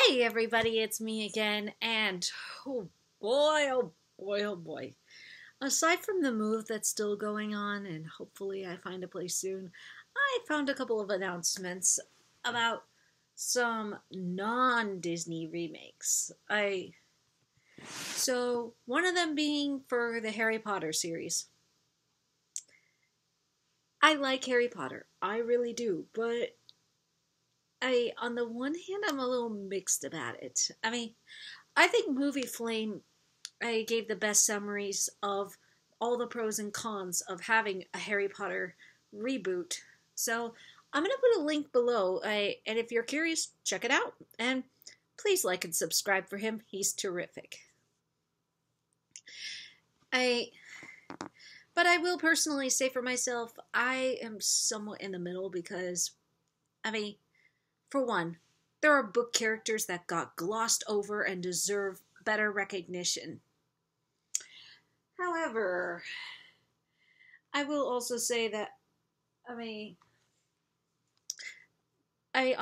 Hey everybody, it's me again, and oh boy, oh boy, oh boy. Aside from the move that's still going on, and hopefully I find a place soon, I found a couple of announcements about some non-Disney remakes. So one of them being for the Harry Potter series. I like Harry Potter, I really do, but on the one hand, I'm a little mixed about it. I think Movie Flame I gave the best summaries of all the pros and cons of having a Harry Potter reboot. So I'm going to put a link below, and if you're curious, check it out. And please like and subscribe for him. He's terrific. But I will personally say for myself, I am somewhat in the middle because, for one, there are book characters that got glossed over and deserve better recognition. However, I will also say that, on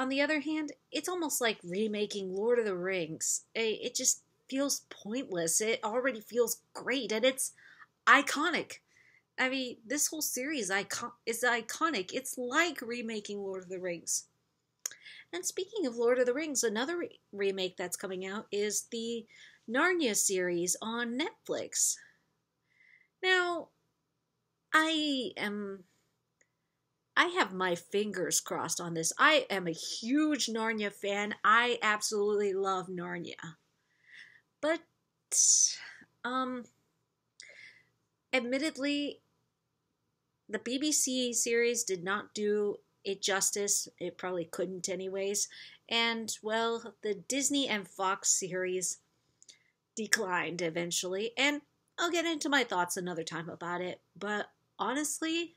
the other hand, it's almost like remaking Lord of the Rings. It just feels pointless. It already feels great, and it's iconic. This whole series is iconic. It's like remaking Lord of the Rings. And speaking of Lord of the Rings, another remake that's coming out is the Narnia series on Netflix. Now, I have my fingers crossed on this. I am a huge Narnia fan. I absolutely love Narnia. But, admittedly, the BBC series did not do it justice. It probably couldn't anyways. And, well, the Disney and Fox series declined eventually. And I'll get into my thoughts another time about it. But honestly,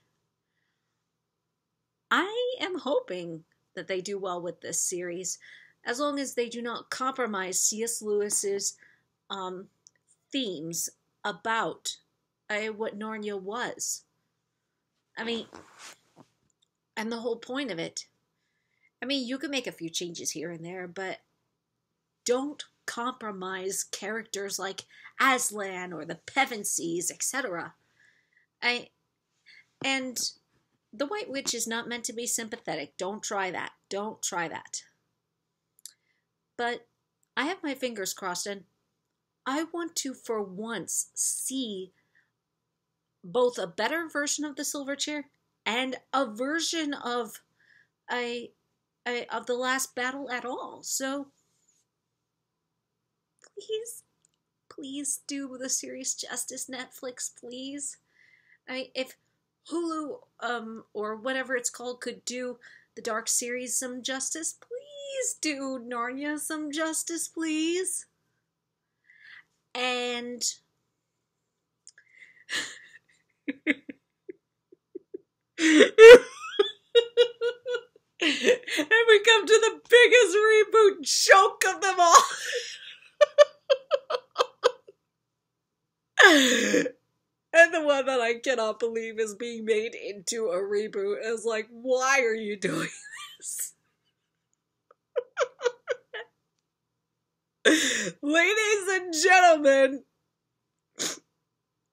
I am hoping that they do well with this series, as long as they do not compromise C.S. Lewis's themes about what Narnia was. And the whole point of it. You can make a few changes here and there, but don't compromise characters like Aslan or the Pevensies, etc. And the White Witch is not meant to be sympathetic. Don't try that. Don't try that. But I have my fingers crossed, and I want to, for once, see both a better version of the Silver Chair and a version of the last battle at all. So please do the series justice, Netflix, please. If Hulu or whatever it's called could do the Dark series some justice, please do Narnia some justice, please. And and we come to the biggest reboot joke of them all. And the one that I cannot believe is being made into a reboot is like, why are you doing this? Ladies and gentlemen,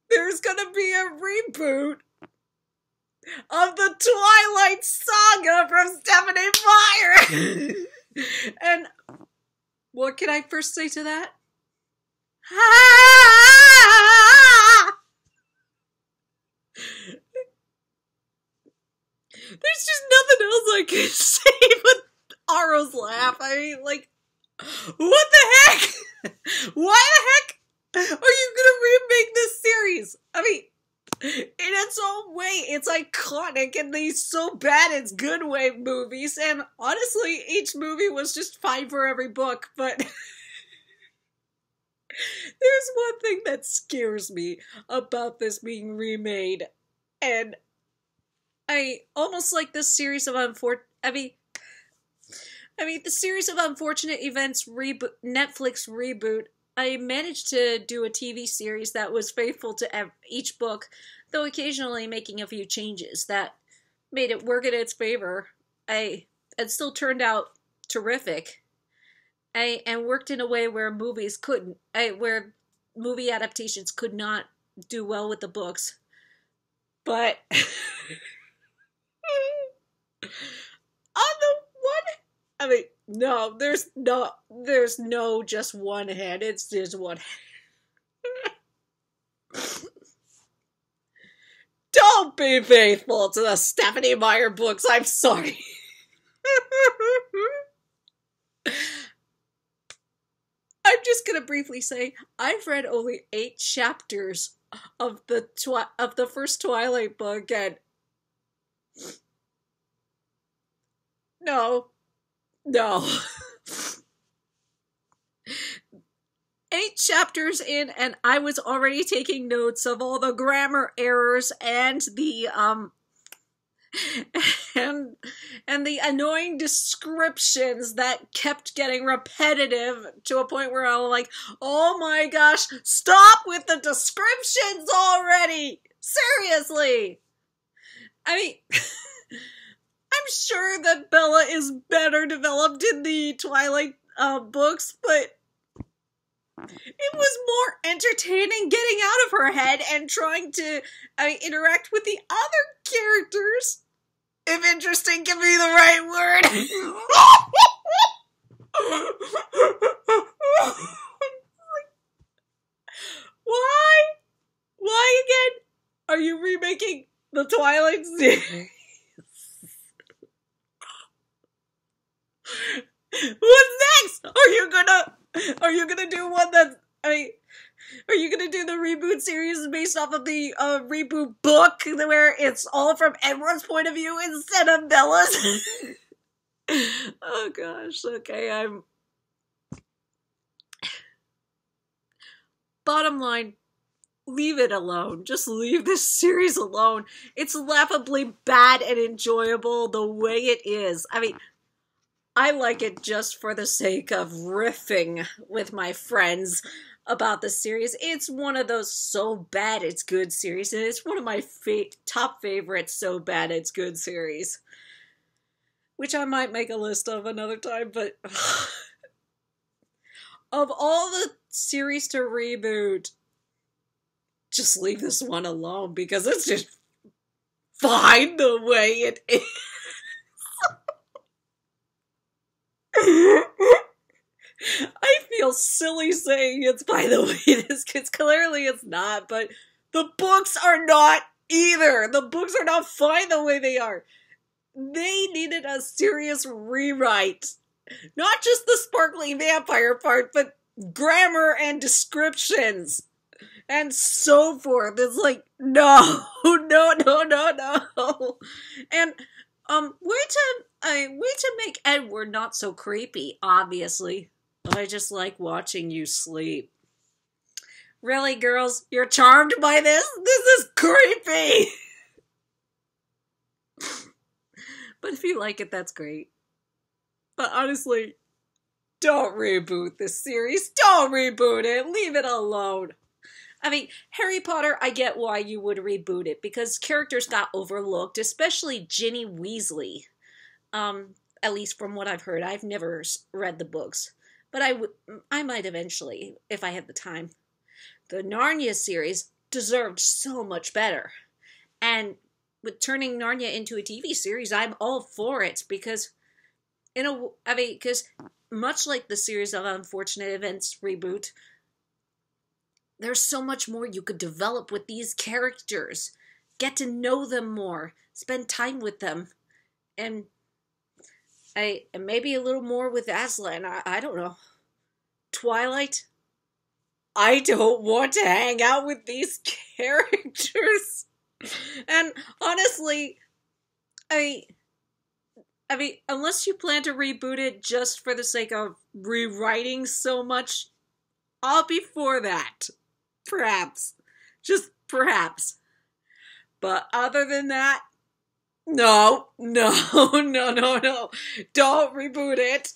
there's gonna be a reboot of the Twilight Saga from Stephanie Meyer. And what can I first say to that? There's just nothing else I can say but Aro's laugh. What the heck? Why the heck are you gonna remake this series? In its own way, it's iconic, and these so bad it's good way movies, and honestly, each movie was just fine for every book, but there's one thing that scares me about this being remade, and I almost like this series of the series of unfortunate events Netflix reboot. I managed to do a TV series that was faithful to each book, though occasionally making a few changes that made it work in its favor. It still turned out terrific. and worked in a way where movies couldn't, where movie adaptations could not do well with the books. But on the one, I mean, no, there's no just one head. It's just one head. Don't be faithful to the Stephenie Meyer books. I'm sorry. I'm just gonna briefly say I've read only 8 chapters of the first Twilight book, and no. 8 chapters in, and I was already taking notes of all the grammar errors and the and the annoying descriptions that kept getting repetitive to a point where I was like, oh my gosh, stop with the descriptions already! Seriously! I mean, I'm sure that Bella is better developed in the Twilight books, but it was more entertaining getting out of her head and trying to interact with the other characters. If interesting can be the right word. Why? Why again? Are you remaking the Twilight series? What's next? Are you gonna do one that are you gonna do the reboot series based off of the reboot book where it's all from Edward's point of view instead of Bella's? Oh gosh, okay, bottom line, leave it alone. Just leave this series alone. It's laughably bad and enjoyable the way it is. I mean, I like it just for the sake of riffing with my friends about the series. It's one of those so bad it's good series, and it's one of my top favorites so bad it's good series. Which I might make a list of another time, but of all the series to reboot, just leave this one alone because it's just fine the way it is. I feel silly saying it's by the way it is, because clearly it's not, but the books are not either. The books are not fine the way they are. They needed a serious rewrite. Not just the sparkly vampire part, but grammar and descriptions. And so forth. It's like, no. And, way to make Edward not so creepy, obviously. I just like watching you sleep. Really, girls? You're charmed by this? This is creepy! But if you like it, that's great. But honestly, don't reboot this series. Don't reboot it. Leave it alone. I mean, Harry Potter, I get why you would reboot it, because characters got overlooked, especially Ginny Weasley. At least from what I've heard. I've never read the books. But I might eventually, if I have the time. The Narnia series deserved so much better. And with turning Narnia into a TV series, I'm all for it, because because much like the series of Unfortunate Events reboot, there's so much more you could develop with these characters. Get to know them more. Spend time with them. And maybe a little more with Aslan. I don't know. Twilight? I don't want to hang out with these characters. And honestly, I mean, unless you plan to reboot it just for the sake of rewriting so much, I'll be for that. Perhaps. Just perhaps. But other than that, no. Don't reboot it.